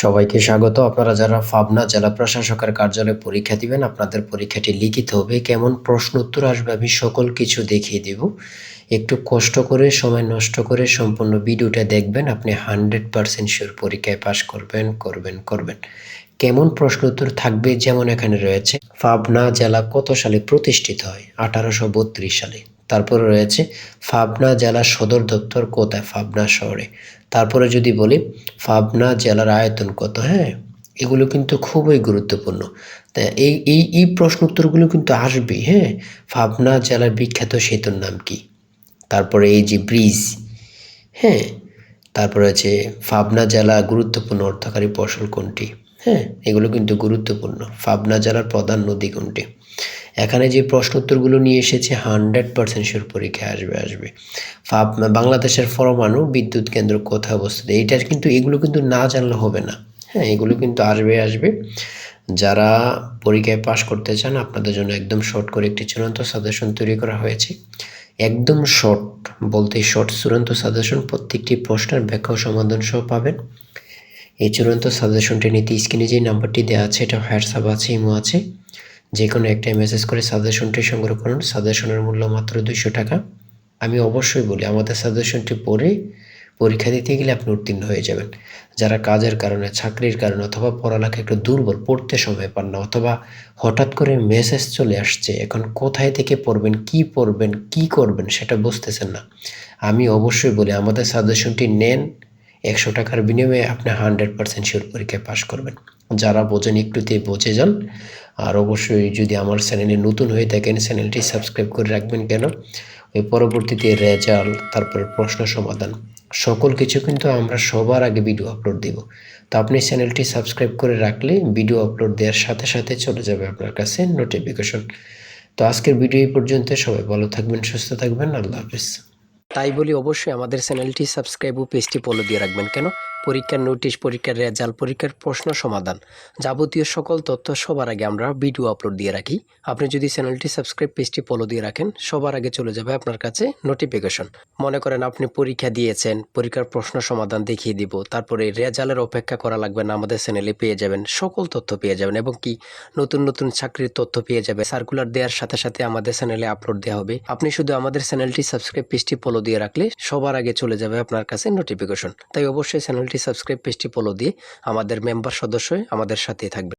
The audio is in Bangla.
সবাইকে স্বাগত। আপনারা যারা পাবনা জেলা প্রশাসকের কার্যালয়ে পরীক্ষা দিবেন, আপনাদের পরীক্ষাটি লিখিত হবে। কেমন প্রশ্ন উত্তর আসবে আমি সকল কিছু দেখিয়ে দিব। একটু কষ্ট করে, সময় নষ্ট করে সম্পূর্ণ ভিডিওটা দেখবেন। আপনি 100% শিওর পরীক্ষায় পাশ করবেন। কেমন প্রশ্ন উত্তর থাকবে, যেমন এখানে রয়েছে পাবনা জেলা কত সালে প্রতিষ্ঠিত হয়? 1832 সালে। তারপরে রয়েছে পাবনা জেলার সদর দপ্তর কোথায়? পাবনা শহরে। তারপরে যদি বলি পাবনা জেলার আয়তন কত? হ্যাঁ, এগুলো কিন্তু খুবই গুরুত্বপূর্ণ। তা এই প্রশ্ন উত্তরগুলো কিন্তু আসবেই। হ্যাঁ, পাবনা জেলার বিখ্যাত সেতুর নাম কি? তারপরে এই যে ব্রিজ, হ্যাঁ, তারপরে আছে পাবনা জেলা গুরুত্বপূর্ণ অর্থকারী ফসল কোনটি? হ্যাঁ, এগুলো কিন্তু গুরুত্বপূর্ণ। পাবনা জেলার প্রধান নদী কোনটি? এখানে যে প্রশ্ন উত্তরগুলো নিয়ে এসেছে 100% শিওর পরীক্ষায় আসবে। বাংলাদেশের পরমাণু বিদ্যুৎ কেন্দ্র কোথায় অবস্থিত? এইটার কিন্তু এগুলো কিন্তু না জানলে হবে না। হ্যাঁ, এগুলো কিন্তু আসবে। যারা পরীক্ষায় পাশ করতে চান, আপনাদের জন্য একদম শর্ট করে একটি চূড়ান্ত সাজেশন তৈরি করা হয়েছে। একদম শর্ট বলতে শর্ট চূড়ান্ত সাজেশন, প্রত্যেকটি প্রশ্নের ব্যাখ্যা ও সমাধান সহ পাবেন। এই চূড়ান্ত সাজেশনটি নিতে স্ক্রিনে যে নাম্বারটি দেওয়া আছে, এটা হোয়াটসঅ্যাপ আছে, ইমো আছে, যে কোনো একটাই মেসেজ করে সাজেশনটি সংগ্রহ করুন। সাজেশনের মূল্য মাত্র 200 টাকা। আমি অবশ্যই বলি, আমাদের সাজেশনটি পড়ে পরীক্ষা দিতে গেলে আপনি উত্তীর্ণ হয়ে যাবেন। যারা কাজের কারণে, চাকরির কারণে অথবা পড়ালেখা একটু দুর্বল, পড়তে সময় পান না, অথবা হঠাৎ করে মেসেজ চলে আসছে, এখন কোথায় থেকে পড়বেন, কি করবেন সেটা বুঝতেছেন না, আমি অবশ্যই বলি আমাদের সাজেশনটি নেন। 100 টাকার বিনিময়ে আপনি 100% শিওর পরীক্ষায় পাশ করবেন। যারা বোঝেন একটুতেই বুঝে যান। আর অবশ্যই যদি আমার চ্যানেলে নতুন হয়ে থাকেন, চ্যানেলটি সাবস্ক্রাইব করে রাখবেন। কেন? ওই পরবর্তীতে রেজাল্ট, তারপরে প্রশ্ন সমাধান, সকল কিছু কিন্তু আমরা সবার আগে ভিডিও আপলোড দেব। তো আপনি চ্যানেলটি সাবস্ক্রাইব করে রাখলে ভিডিও আপলোড দেওয়ার সাথে সাথে চলে যাবে আপনার কাছে নোটিফিকেশন। তো আজকের ভিডিও এই পর্যন্ত। সবাই ভালো থাকবেন, সুস্থ থাকবেন। আল্লাহ হাফেজ। তাই বলি অবশ্যই আমাদের চ্যানেলটি সাবস্ক্রাইব ও পেজটি ফলো দিয়ে রাখবেন। কেন? পরীক্ষার নোটিশ, পরীক্ষার রেজাল্ট, পরীক্ষার প্রশ্ন সমাধান, যাবতীয় সকল তথ্য সবার আগে আমরা ভিডিও আপলোড দিয়ে রাখি। আপনি যদি চ্যানেলটি সাবস্ক্রাইব, পেজটি ফলো দিয়ে রাখেন, সবার আগে চলে যাবে আপনার কাছে নোটিফিকেশন। মনে করেন আপনি পরীক্ষা দিয়েছেন, পরীক্ষার প্রশ্ন সমাধান দেখিয়ে দিব, তারপরে রেজাল্টের অপেক্ষা করা লাগবে না, আমাদের চ্যানেলে পেয়ে যাবেন, সকল তথ্য পেয়ে যাবেন, এবং কি নতুন চাকরির তথ্য পেয়ে যাবে। সার্কুলার দেওয়ার সাথে সাথে আমাদের চ্যানেলে আপলোড দেওয়া হবে। আপনি শুধু আমাদের চ্যানেলটি সাবস্ক্রাইব, পেজটি ফলো দিয়ে রাখলে সবার আগে চলে যাবে আপনার কাছে নোটিফিকেশন। তাই অবশ্যই চ্যানেলটি সাবস্ক্রাইব, পেজটি ফলো দিয়ে আমাদের মেম্বার সদস্য হয়ে আমাদের সাথেই থাকবে।